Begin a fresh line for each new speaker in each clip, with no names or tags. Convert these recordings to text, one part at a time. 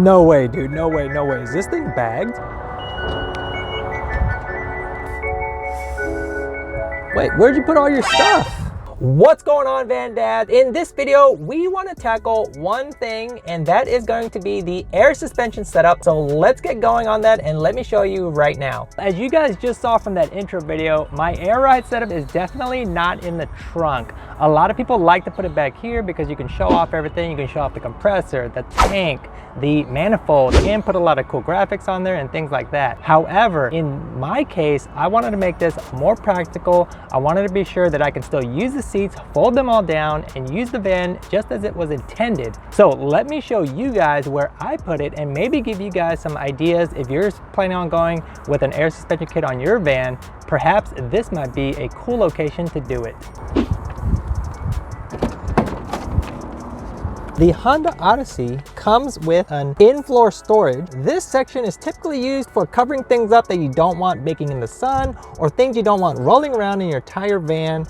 No way, dude, no way, no way. Is this thing bagged? Wait, where'd you put all your stuff? What's going on, Van Dad? In this video, we want to tackle one thing, and that is going to be the air suspension setup. So let's get going on that, and let me show you right now. As you guys just saw from that intro video, my air ride setup is definitely not in the trunk. A lot of people like to put it back here because you can show off everything. You can show off the compressor, the tank, the manifold, and put a lot of cool graphics on there and things like that. However, in my case, I wanted to make this more practical. I wanted to be sure that I can still use the seats, fold them all down, and use the van just as it was intended. So let me show you guys where I put it and maybe give you guys some ideas if you're planning on going with an air suspension kit on your van. Perhaps this might be a cool location to do it. The Honda Odyssey comes with an in-floor storage. This section is typically used for covering things up that you don't want baking in the sun, or things you don't want rolling around in your entire van,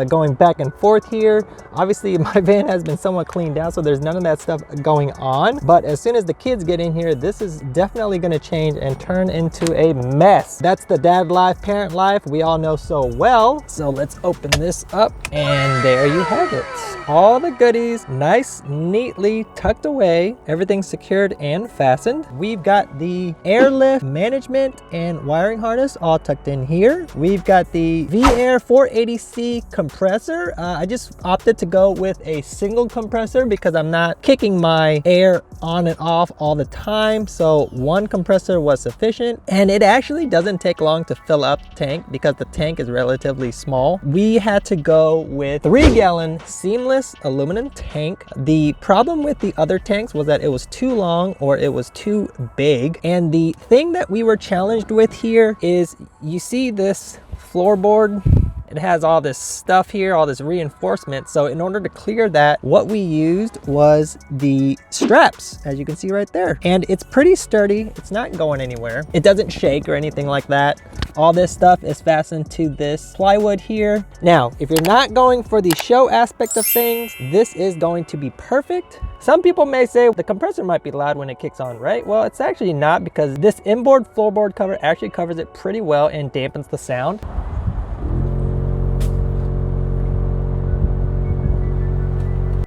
going back and forth here. Obviously, my van has been somewhat cleaned out, so there's none of that stuff going on. But as soon as the kids get in here, this is definitely gonna change and turn into a mess. That's the dad life, parent life we all know so well. So let's open this up, and there you have it. All the goodies, nice, neatly tucked away, everything secured and fastened. We've got the Airlift management and wiring harness all tucked in here. We've got the VIAIR 480C compressor. I just opted to go with a single compressor because I'm not kicking my air on and off all the time. So one compressor was sufficient, and it actually doesn't take long to fill up the tank because the tank is relatively small. We had to go with 3-gallon seamless aluminum tank. The problem with the other tanks was that it was too long or it was too big. And the thing that we were challenged with here is, you see this floorboard? It has all this stuff here, all this reinforcement. So in order to clear that, what we used was the straps, as you can see right there. And it's pretty sturdy. It's not going anywhere. It doesn't shake or anything like that. All this stuff is fastened to this plywood here. Now, if you're not going for the show aspect of things, this is going to be perfect. Some people may say the compressor might be loud when it kicks on, right? Well, it's actually not, because this inboard floorboard cover actually covers it pretty well and dampens the sound.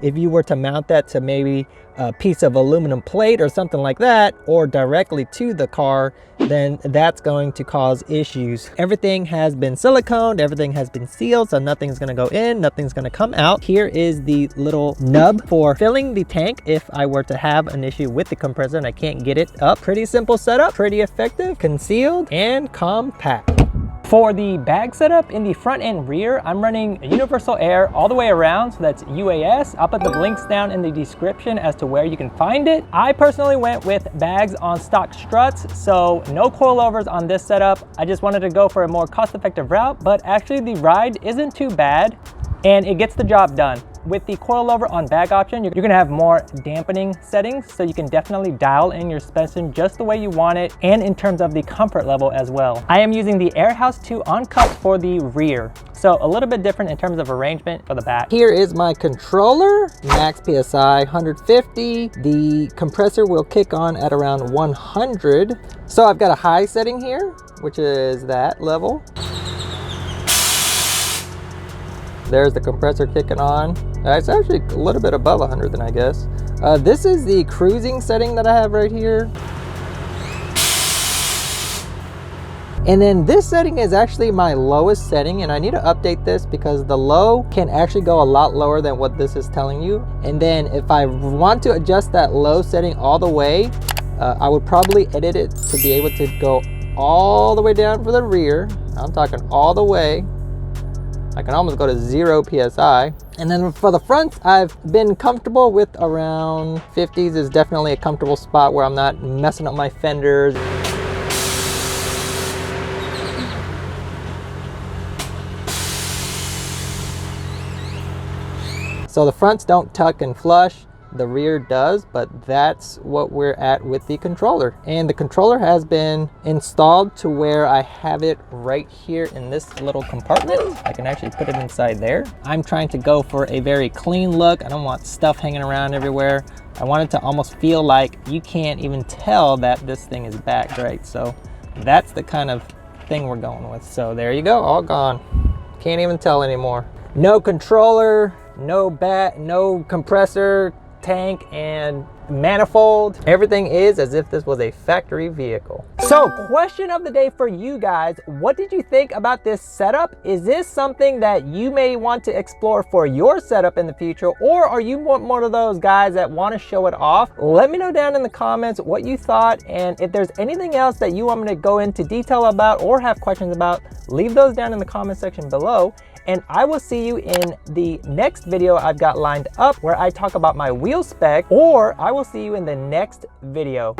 If you were to mount that to maybe a piece of aluminum plate or something like that, or directly to the car, then that's going to cause issues. Everything has been siliconed, everything has been sealed, so nothing's gonna go in, nothing's gonna come out. Here is the little nub for filling the tank if I were to have an issue with the compressor and I can't get it up. Pretty simple setup, pretty effective, concealed, and compact. For the bag setup in the front and rear, I'm running universal air all the way around, so that's UAS. I'll put the links down in the description as to where you can find it. I personally went with bags on stock struts, so no coilovers on this setup. I just wanted to go for a more cost-effective route, but actually the ride isn't too bad and it gets the job done. With the coilover on bag option, you're gonna have more dampening settings, so you can definitely dial in your suspension just the way you want it, and in terms of the comfort level as well. I am using the Airhouse 2 on cups for the rear, so a little bit different in terms of arrangement for the back. Here is my controller, max PSI 150. The compressor will kick on at around 100. So I've got a high setting here, which is that level. There's the compressor kicking on. It's actually a little bit above 100 then, I guess. This is the cruising setting that I have right here. And then this setting is actually my lowest setting, and I need to update this because the low can actually go a lot lower than what this is telling you. And then if I want to adjust that low setting all the way, I would probably edit it to be able to go all the way down for the rear. I'm talking all the way. I can almost go to 0 PSI. And then for the front, I've been comfortable with around 50s is definitely a comfortable spot where I'm not messing up my fenders. So the fronts don't tuck and flush. the rear does, but that's what we're at with the controller. And the controller has been installed to where I have it right here in this little compartment. I can actually put it inside there. I'm trying to go for a very clean look. I don't want stuff hanging around everywhere. I want it to almost feel like you can't even tell that this thing is back, right? So that's the kind of thing we're going with. So there you go, all gone. Can't even tell anymore. No controller, no compressor, tank, and manifold. Everything is as if this was a factory vehicle. So question of the day for you guys, what did you think about this setup? Is this something that you may want to explore for your setup in the future, or are you one of those guys that want to show it off? Let me know down in the comments what you thought, and if there's anything else that you want me to go into detail about or have questions about, leave those down in the comment section below. And I will see you in the next video I've got lined up where I talk about my wheel spec, or I will see you in the next video.